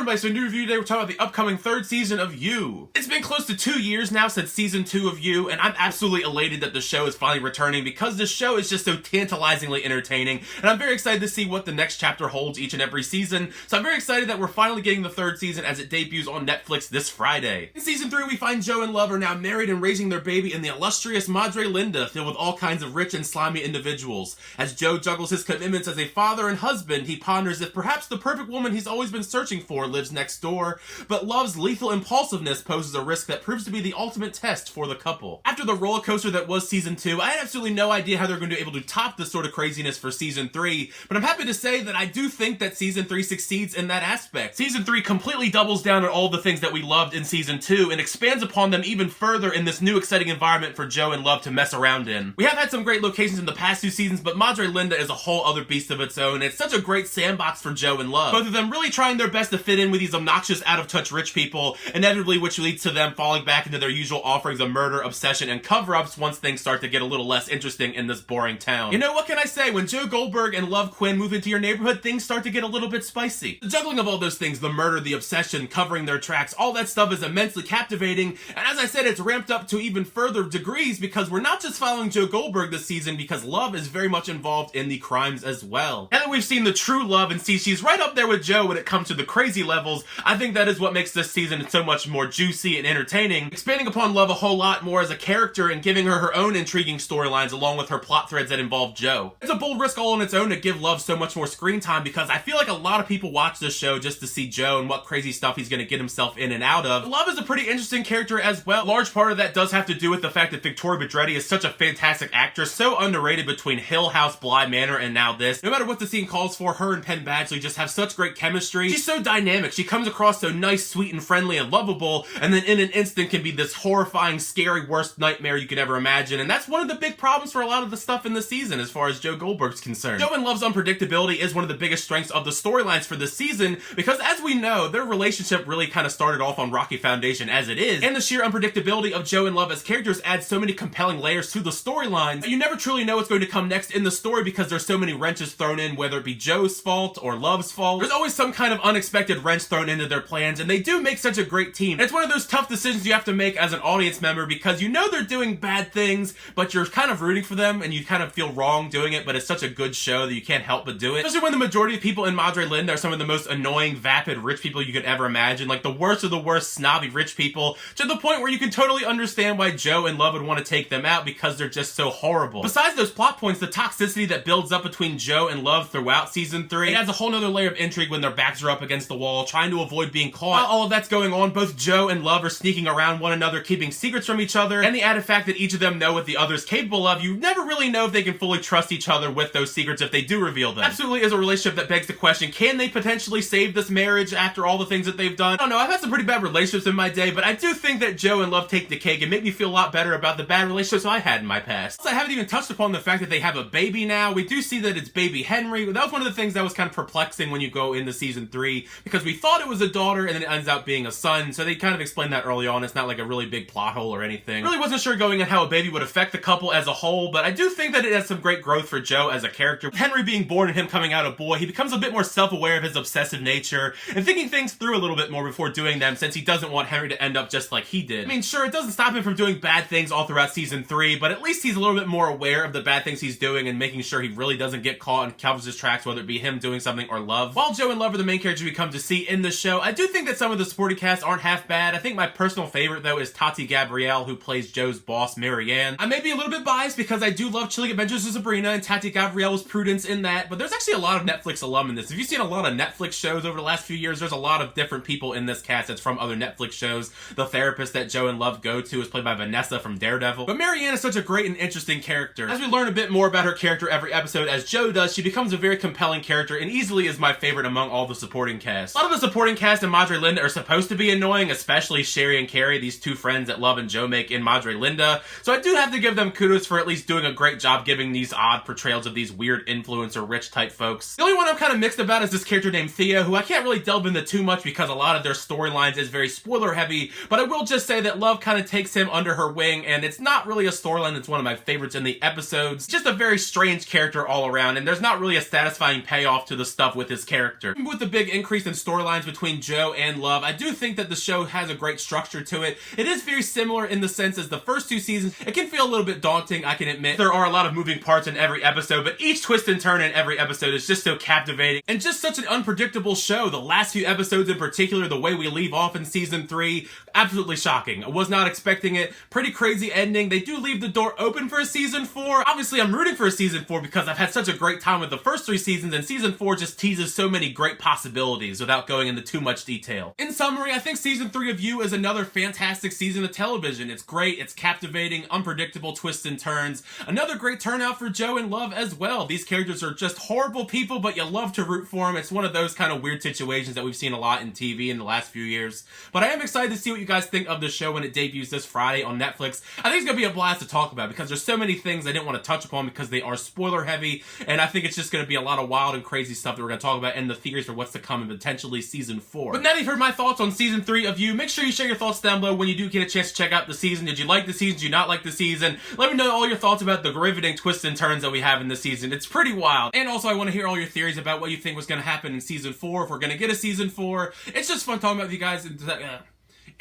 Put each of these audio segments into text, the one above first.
everybody, so new review today. We're talking about the upcoming third season of You. It's been close to 2 years now since season 2 of You, and I'm absolutely elated that the show is finally returning because this show is just so tantalizingly entertaining, and I'm very excited to see what the next chapter holds each and every season. So I'm very excited that we're finally getting the third season as it debuts on Netflix this Friday. In season 3, we find Joe and Love are now married and raising their baby in the illustrious Madre Linda, filled with all kinds of rich and slimy individuals. As Joe juggles his commitments as a father and husband, he ponders if perhaps the perfect woman he's always been searching for lives next door, but Love's lethal impulsiveness poses a risk that proves to be the ultimate test for the couple. After the roller coaster that was season 2, I had absolutely no idea how they're going to be able to top this sort of craziness for season 3, but I'm happy to say that I do think that season 3 succeeds in that aspect. Season 3 completely doubles down on all the things that we loved in season 2 and expands upon them even further in this new exciting environment for Joe and Love to mess around in. We have had some great locations in the past 2 seasons, but Madre Linda is a whole other beast of its own, and it's such a great sandbox for Joe and Love. Both of them really trying their best to fit in with these obnoxious, out-of-touch rich people, inevitably which leads to them falling back into their usual offerings of murder, obsession, and cover-ups once things start to get a little less interesting in this boring town. You know, what can I say? When Joe Goldberg and Love Quinn move into your neighborhood, things start to get a little bit spicy. The juggling of all those things, the murder, the obsession, covering their tracks, all that stuff is immensely captivating, and as I said, it's ramped up to even further degrees because we're not just following Joe Goldberg this season because Love is very much involved in the crimes as well. Now that we've seen the true Love and see she's right up there with Joe when it comes to the crazy levels, I think that is what makes this season so much more juicy and entertaining, expanding upon Love a whole lot more as a character and giving her her own intriguing storylines along with her plot threads that involve Joe. It's a bold risk all on its own to give Love so much more screen time because I feel like a lot of people watch this show just to see Joe and what crazy stuff he's going to get himself in and out of. Love is a pretty interesting character as well. A large part of that does have to do with the fact that Victoria Pedretti is such a fantastic actress, so underrated between Hill House, Bly Manor, and now this. No matter what the scene calls for, her and Penn Badgley just have such great chemistry. She's so dynamic. She comes across so nice, sweet, and friendly and lovable, and then in an instant can be this horrifying, scary, worst nightmare you could ever imagine, and that's one of the big problems for a lot of the stuff in the season as far as Joe Goldberg's concerned. Joe and Love's unpredictability is one of the biggest strengths of the storylines for this season because, as we know, their relationship really kind of started off on rocky foundation as it is, and the sheer unpredictability of Joe and Love as characters adds so many compelling layers to the storylines that you never truly know what's going to come next in the story because there's so many wrenches thrown in, whether it be Joe's fault or Love's fault. There's always some kind of unexpected wrench thrown into their plans, and they do make such a great team. And it's one of those tough decisions you have to make as an audience member because you know they're doing bad things, but you're kind of rooting for them and you kind of feel wrong doing it, but it's such a good show that you can't help but do it. Especially when the majority of people in Madre Linda are some of the most annoying, vapid, rich people you could ever imagine. Like the worst of the worst, snobby rich people, to the point where you can totally understand why Joe and Love would want to take them out because they're just so horrible. Besides those plot points, the toxicity that builds up between Joe and Love throughout season 3, it adds a whole nother layer of intrigue when their backs are up against the wall, trying to avoid being caught. While all of that's going on, both Joe and Love are sneaking around one another, keeping secrets from each other, and the added fact that each of them know what the other's capable of, you never really know if they can fully trust each other with those secrets if they do reveal them. Absolutely is a relationship that begs the question, can they potentially save this marriage after all the things that they've done? I don't know, I've had some pretty bad relationships in my day, but I do think that Joe and Love take the cake and make me feel a lot better about the bad relationships I had in my past. I haven't even touched upon the fact that they have a baby now. We do see that it's baby Henry. That was one of the things that was kind of perplexing when you go into season 3 because we thought it was a daughter and then it ends up being a son, so they kind of explained that early on. It's not like a really big plot hole or anything. Really wasn't sure going in how a baby would affect the couple as a whole, but I do think that it has some great growth for Joe as a character. Henry being born and him coming out a boy, he becomes a bit more self-aware of his obsessive nature and thinking things through a little bit more before doing them since he doesn't want Henry to end up just like he did. I mean, sure, it doesn't stop him from doing bad things all throughout season 3, but at least he's a little bit more aware of the bad things he's doing and making sure he really doesn't get caught and covers his tracks, whether it be him doing something or Love. While Joe and Love are the main characters we come to see in the show, I do think that some of the supporting cast aren't half bad. I think my personal favorite, though, is Tati Gabrielle, who plays Joe's boss, Marianne. I may be a little bit biased because I do love Chilling Adventures of Sabrina, and Tati Gabrielle was Prudence in that, but there's actually a lot of Netflix alum in this. If you've seen a lot of Netflix shows over the last few years, there's a lot of different people in this cast that's from other Netflix shows. The therapist that Joe and Love go to is played by Vanessa from Daredevil. But Marianne is such a great and interesting character. As we learn a bit more about her character every episode, as Joe does, she becomes a very compelling character and easily is my favorite among all the supporting cast. A lot of the supporting cast in Madre Linda are supposed to be annoying, especially Sherry and Carrie, these two friends that Love and Joe make in Madre Linda. So I do have to give them kudos for at least doing a great job giving these odd portrayals of these weird influencer rich type folks. The only one I'm kind of mixed about is this character named Thea, who I can't really delve into too much because a lot of their storylines is very spoiler heavy, but I will just say that Love kind of takes him under her wing, and it's not really a storyline that's one of my favorites in the episodes. Just a very strange character all around, and there's not really a satisfying payoff to the stuff with his character. With the big increase in story storylines between Joe and Love. I do think that the show has a great structure to it. It is very similar in the sense as the first 2 seasons. It can feel a little bit daunting, I can admit. There are a lot of moving parts in every episode, but each twist and turn in every episode is just so captivating and just such an unpredictable show. The last few episodes in particular, the way we leave off in season 3, absolutely shocking. I was not expecting it. Pretty crazy ending. They do leave the door open for a season 4. Obviously, I'm rooting for a season 4 because I've had such a great time with the first 3 seasons, and season 4 just teases so many great possibilities without going into too much detail. In summary, I think season 3 of You is another fantastic season of television. It's great, it's captivating, unpredictable twists and turns. Another great turnout for Joe and Love as well. These characters are just horrible people, but you love to root for them. It's one of those kind of weird situations that we've seen a lot in TV in the last few years. But I am excited to see what you guys think of the show when it debuts this Friday on Netflix. I think it's going to be a blast to talk about because there's so many things I didn't want to touch upon because they are spoiler heavy, and I think it's just going to be a lot of wild and crazy stuff that we're going to talk about and the theories for what's to come in potentially season 4. But now that you've heard my thoughts on season 3 of You, make sure you share your thoughts down below when you do get a chance to check out the season. Did you like the season? Did you not like the season? Let me know all your thoughts about the riveting twists and turns that we have in this season. It's pretty wild. And also, I want to hear all your theories about what you think was going to happen in season 4, if we're going to get a season 4. It's just fun talking about with you guys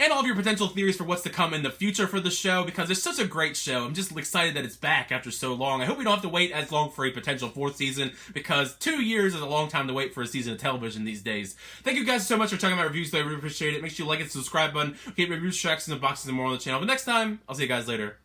and all of your potential theories for what's to come in the future for the show, because it's such a great show. I'm just excited that it's back after so long. I hope we don't have to wait as long for a potential 4th season, because 2 years is a long time to wait for a season of television these days. Thank you guys so much for checking out my reviews, though. I really appreciate it. Make sure you like it, subscribe button, get reviews, tracks, and boxes, and more on the channel. But next time, I'll see you guys later.